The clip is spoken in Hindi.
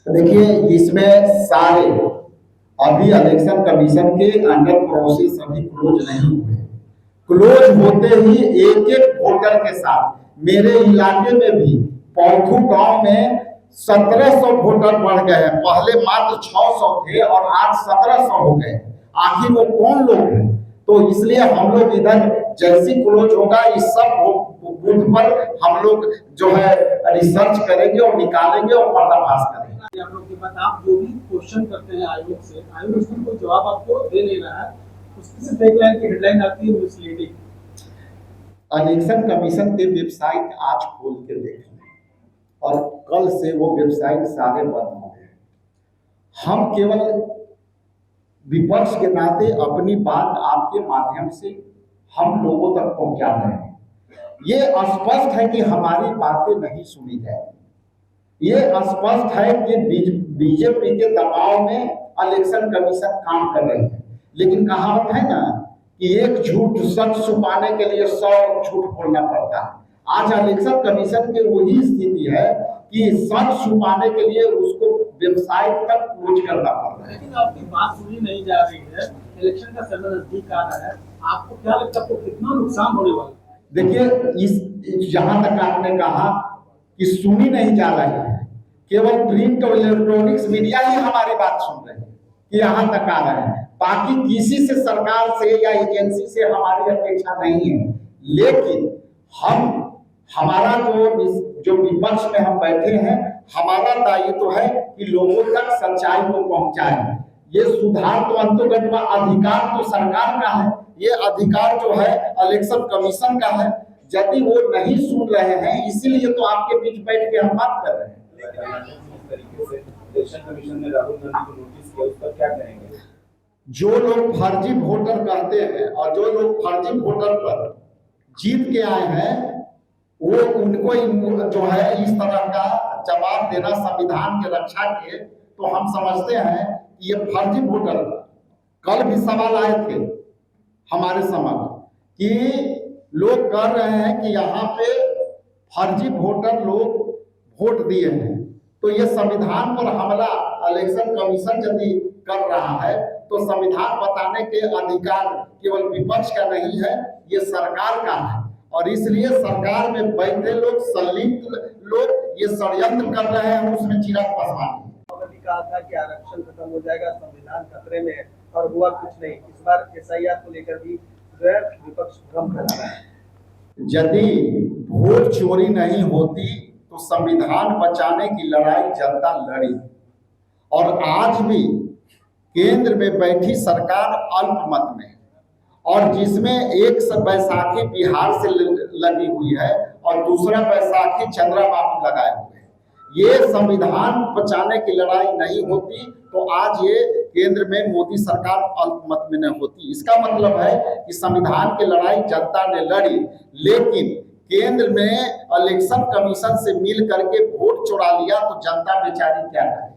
देखिए, इसमें सारे अभी इलेक्शन कमीशन के अंडर प्रोसेस अभी क्लोज नहीं हुए। क्लोज होते ही एक एक वोटर के साथ मेरे इलाके में भी पौथू गांव में 1700 वोटर बढ़ गए हैं। पहले मात्र 600 थे और आज 1700 हो गए। आखिर वो कौन लोग हैं? तो इसलिए हम लोग इधर जैसी क्लोज होगा इस सब बूथ पर हम लोग जो है रिसर्च करेंगे और निकालेंगे और पर्दाफाश करेंगे। आप लोग के बाद आप जो भी क्वेश्चन करते हैं आयोग से, आयोग उसमें कोई जवाब आपको दे नहीं रहा है, उसकी सिर्फ एक लाइन की हेडलाइन आती है मिसलीडिंग। इलेक्शन कमीशन के वेबसाइट आज खोल के देख लें और कल से वो वेबसाइट सारे बंद हो गए। हम केवल विपक्ष के नाते अपनी बात आपके माध्यम से हम लोगों तक पहुंचा रहे हैं। ये स्पष्ट है कि हमारी बातें नहीं सुनी जाएगी। ये स्पष्ट है कि बीजेपी के दबाव में इलेक्शन कमीशन काम कर रही है। लेकिन कहावत है ना कि एक झूठ सच छुपाने के लिए 100 झूठ बोलना पड़ता है। आज इलेक्शन कमीशन की वही स्थिति है कि सच छुपाने के लिए उसको वेबसाइट तक क्लोज करना पड़ रहा है। लेकिन आपकी बात सुनी नहीं जा रही है, इलेक्शन का समय नजदीक आ रहा है, आपको क्या लगता है आपको कितना नुकसान होने वाला है? देखिए, इस जहां तक आपने कहा कि सुनी नहीं जा रही है, केवल प्रिंट और इलेक्ट्रॉनिक्स मीडिया ही हमारी बात सुन रहे हैं कि यहाँ तक आ रहे हैं। बाकी किसी से, सरकार से या एजेंसी से हमारी अपेक्षा नहीं है। लेकिन हमारा जो विपक्ष में हम बैठे हैं, हमारा दायित्व है कि लोगों तक सच्चाई को पहुंचाएं। ये सुधार तो अंतर्गत अधिकार तो सरकार का है, ये अधिकार जो है इलेक्शन कमीशन का है। यदि वो नहीं सुन रहे हैं, इसीलिए तो आपके बीच बैठ के हम बात कर रहे हैं। इलेक्शन कमीशन ने राहुल गांधी को नोटिस किया, उस पर क्या कहेंगे? जो लोग फर्जी वोटर कहते हैं और जो लोग फर्जी वोटर पर जीत के आए हैं, वो उनको जो है इस तरह का जवाब देना संविधान के रक्षा के, तो हम समझते हैं कि ये फर्जी वोटर। कल भी सवाल आए थे हमारे समक्ष कि लोग कह रहे हैं कि यहाँ पे फर्जी वोटर लोग वोट दिए हैं, तो ये संविधान पर हमला इलेक्शन कमीशन यदि कर रहा है तो संविधान बताने के अधिकार केवल विपक्ष का नहीं है, ये सरकार का है। और इसलिए सरकार में बैठे लोग, संलिप्त लोग ये षड्यंत्र कर रहे हैं, उसमें चिराग पासवान ने कहा था कि आरक्षण खत्म हो जाएगा, संविधान खतरे में है, और हुआ कुछ नहीं। इस बार एसआईआर को लेकर भी जो है विपक्ष भ्रम फैला रहा है। यदि वोट चोरी नहीं होती तो संविधान बचाने की लड़ाई जनता लड़ी। और आज भी केंद्र में बैठी सरकार अल्पमत में, और जिसमें एक बैसाखी बिहार से लगी हुई है और दूसरा बैसाखी चंद्रबाबू लगाए हुए हैं। ये संविधान बचाने की लड़ाई नहीं होती तो आज ये केंद्र में मोदी सरकार अल्पमत में न होती। इसका मतलब है कि संविधान की लड़ाई जनता ने लड़ी, लेकिन केंद्र में इलेक्शन कमीशन से मिल करके वोट चुरा लिया तो जनता बेचारी क्या करे।